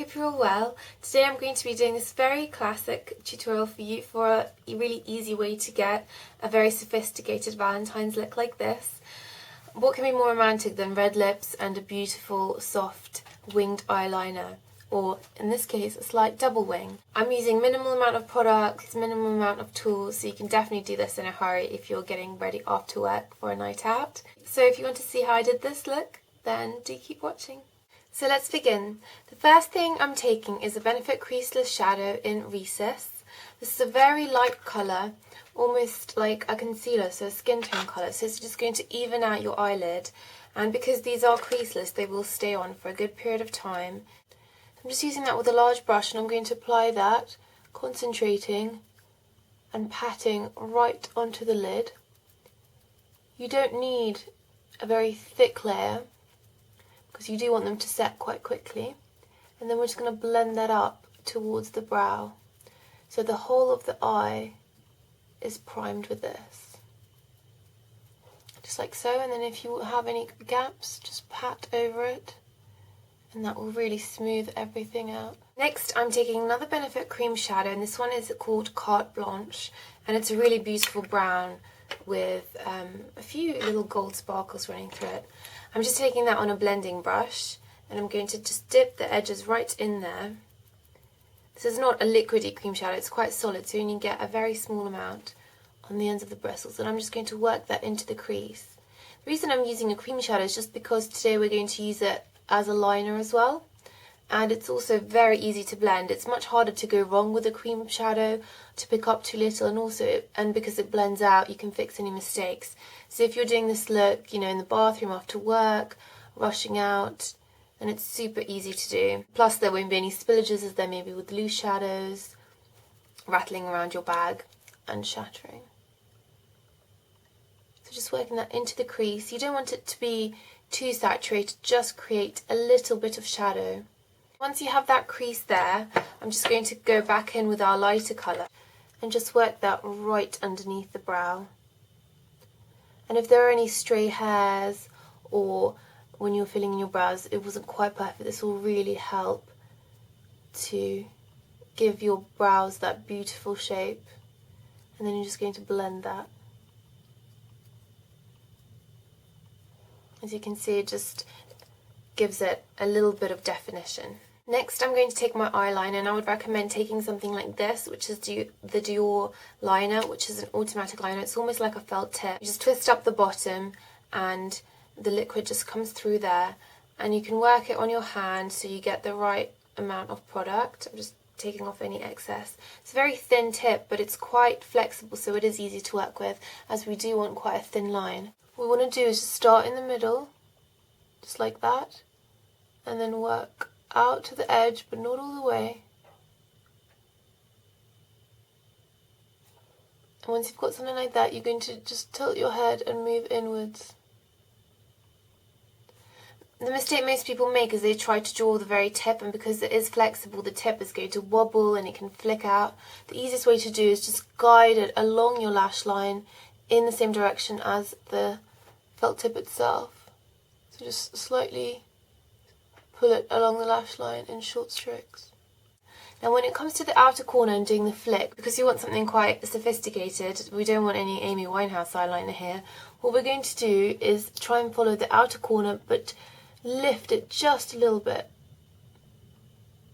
hope you're all well. Today I'm going to be doing this very classic tutorial for you for a really easy way to get a very sophisticated Valentine's look like this. What can be more romantic than red lips and a beautiful soft winged eyeliner, or in this case a slight double wing. I'm using minimal amount of products, minimal amount of tools, so you can definitely do this in a hurry if you're getting ready after work for a night out. So if you want to see how I did this look, then do keep watching. So let's begin. The first thing I'm taking is a Benefit Creaseless Shadow in Recess. This is a very light colour, almost like a concealer, so a skin tone colour. So it's just going to even out your eyelid. And because these are creaseless, they will stay on for a good period of time. I'm just using that with a large brush, and I'm going to apply that, concentrating and patting right onto the lid. You don't need a very thick layer, because you do want them to set quite quickly. And then we're just going to blend that up towards the brow, so the whole of the eye is primed with this. Just like so, and then if you have any gaps, just pat over it, and that will really smooth everything out. Next, I'm taking another Benefit cream shadow, and this one is called Carte Blanche, and it's a really beautiful brown with a few little gold sparkles running through it. I'm just taking that on a blending brush, and I'm going to just dip the edges right in there. This is not a liquidy cream shadow, it's quite solid, so you only get a very small amount on the ends of the bristles, and I'm just going to work that into the crease. The reason I'm using a cream shadow is just because today we're going to use it as a liner as well, and it's also very easy to blend. It's much harder to go wrong with a cream shadow, to pick up too little, and because it blends out, you can fix any mistakes. So if you're doing this look, in the bathroom after work, rushing out, then it's super easy to do. Plus there won't be any spillages as there may be with loose shadows, rattling around your bag and shattering. So just working that into the crease. You don't want it to be too saturated, just create a little bit of shadow. Once you have that crease there, I'm just going to go back in with our lighter colour and just work that right underneath the brow. And if there are any stray hairs, or when you're filling in your brows it wasn't quite perfect, this will really help to give your brows that beautiful shape. And then you're just going to blend that. As you can see, it just gives it a little bit of definition. Next, I'm going to take my eyeliner, and I would recommend taking something like this, which is the Dior liner, which is an automatic liner. It's almost like a felt tip. You just twist up the bottom and the liquid just comes through there, and you can work it on your hand so you get the right amount of product. I'm just taking off any excess. It's a very thin tip, but it's quite flexible, so it is easy to work with, as we do want quite a thin line. What we want to do is just start in the middle, just like that, and then work out to the edge, but not all the way. And once you've got something like that, you're going to just tilt your head and move inwards. The mistake most people make is they try to draw the very tip, and because it is flexible, the tip is going to wobble and it can flick out. The easiest way to do is just guide it along your lash line in the same direction as the felt tip itself. So just slightly pull it along the lash line in short strokes. Now when it comes to the outer corner and doing the flick, because you want something quite sophisticated, we don't want any Amy Winehouse eyeliner here, what we're going to do is try and follow the outer corner, but lift it just a little bit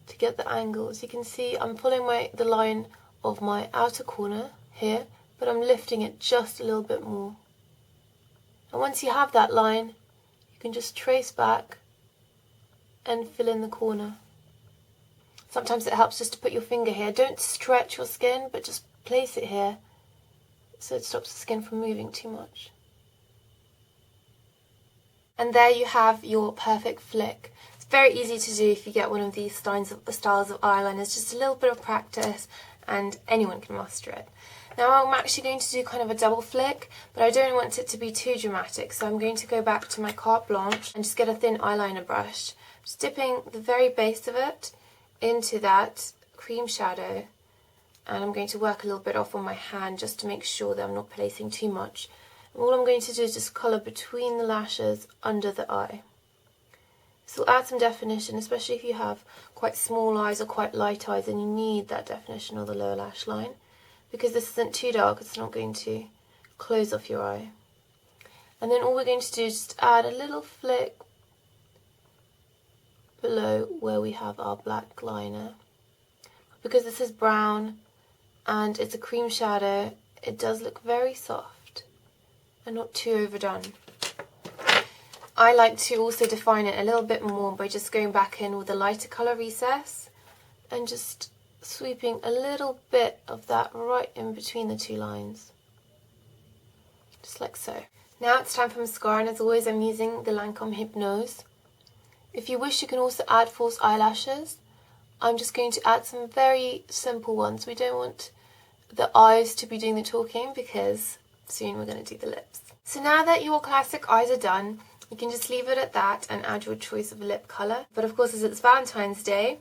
to get the angle. As you can see, I'm following the line of my outer corner here, but I'm lifting it just a little bit more. And once you have that line, you can just trace back and fill in the corner. Sometimes it helps just to put your finger here. Don't stretch your skin, but just place it here so it stops the skin from moving too much. And there you have your perfect flick. It's very easy to do if you get one of these styles of eyeliners. Just a little bit of practice and anyone can master it. Now I'm actually going to do kind of a double flick, but I don't want it to be too dramatic, so I'm going to go back to my Carte Blanche and just get a thin eyeliner brush. Just dipping the very base of it into that cream shadow, and I'm going to work a little bit off on my hand just to make sure that I'm not placing too much. And all I'm going to do is just colour between the lashes under the eye. This will add some definition, especially if you have quite small eyes or quite light eyes and you need that definition on the lower lash line. Because this isn't too dark, it's not going to close off your eye. And then all we're going to do is just add a little flick below where we have our black liner. Because this is brown and it's a cream shadow, it does look very soft and not too overdone. I like to also define it a little bit more by just going back in with a lighter colour recess and just sweeping a little bit of that right in between the two lines. Just like so. Now it's time for mascara, and as always I'm using the Lancome Hypnose. If you wish you can also add false eyelashes. I'm just going to add some very simple ones. We don't want the eyes to be doing the talking because soon we're going to do the lips. So now that your classic eyes are done, you can just leave it at that and add your choice of lip colour. But of course, as it's Valentine's Day,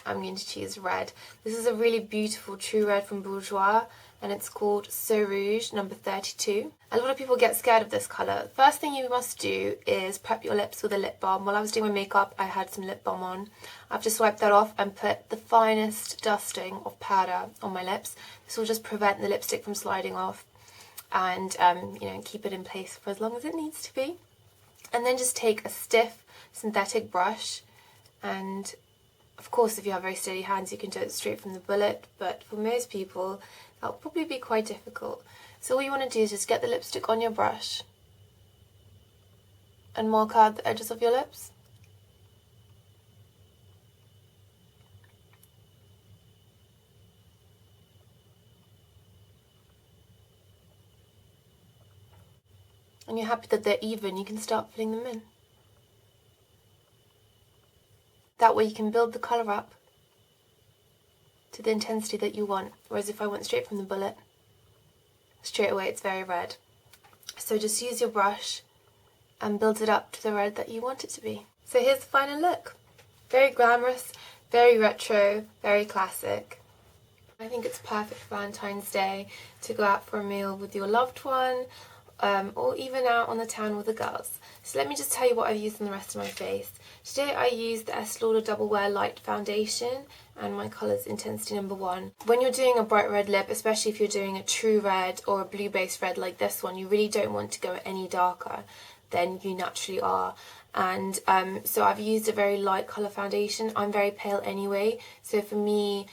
I'm going to choose red. This is a really beautiful true red from Bourjois, and it's called So Rouge number 32. A lot of people get scared of this colour. First thing you must do is prep your lips with a lip balm. While I was doing my makeup, I had some lip balm on. I've just wiped that off and put the finest dusting of powder on my lips. This will just prevent the lipstick from sliding off and keep it in place for as long as it needs to be. And then just take a stiff synthetic brush, and of course if you have very steady hands you can do it straight from the bullet, but for most people that'll probably be quite difficult. So all you want to do is just get the lipstick on your brush and mark out the edges of your lips. And you're happy that they're even, you can start filling them in. That way you can build the colour up to the intensity that you want. Whereas if I went straight from the bullet, straight away it's very red. So just use your brush and build it up to the red that you want it to be. So here's the final look. Very glamorous, very retro, very classic. I think it's perfect for Valentine's Day to go out for a meal with your loved one, or even out on the town with the girls. So let me just tell you what I've used on the rest of my face. Today I used the Estee Lauder Double Wear Light Foundation and my colour's Intensity number 1. When you're doing a bright red lip, especially if you're doing a true red or a blue based red like this one, you really don't want to go any darker than you naturally are. And so I've used a very light colour foundation. I'm very pale anyway, so for me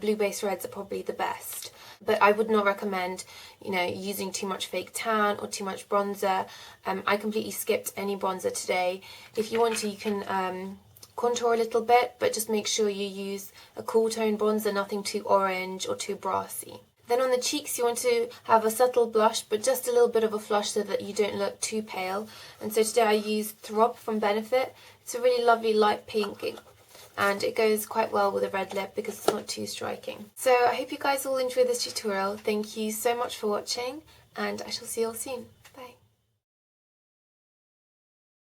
blue based reds are probably the best. But I would not recommend, using too much fake tan or too much bronzer. I completely skipped any bronzer today. If you want to, you can contour a little bit, but just make sure you use a cool tone bronzer, nothing too orange or too brassy. Then on the cheeks you want to have a subtle blush, but just a little bit of a flush so that you don't look too pale. And so today I used Throb from Benefit. It's a really lovely light pink, and it goes quite well with a red lip because it's not too striking. So I hope you guys all enjoyed this tutorial. Thank you so much for watching, and I shall see you all soon.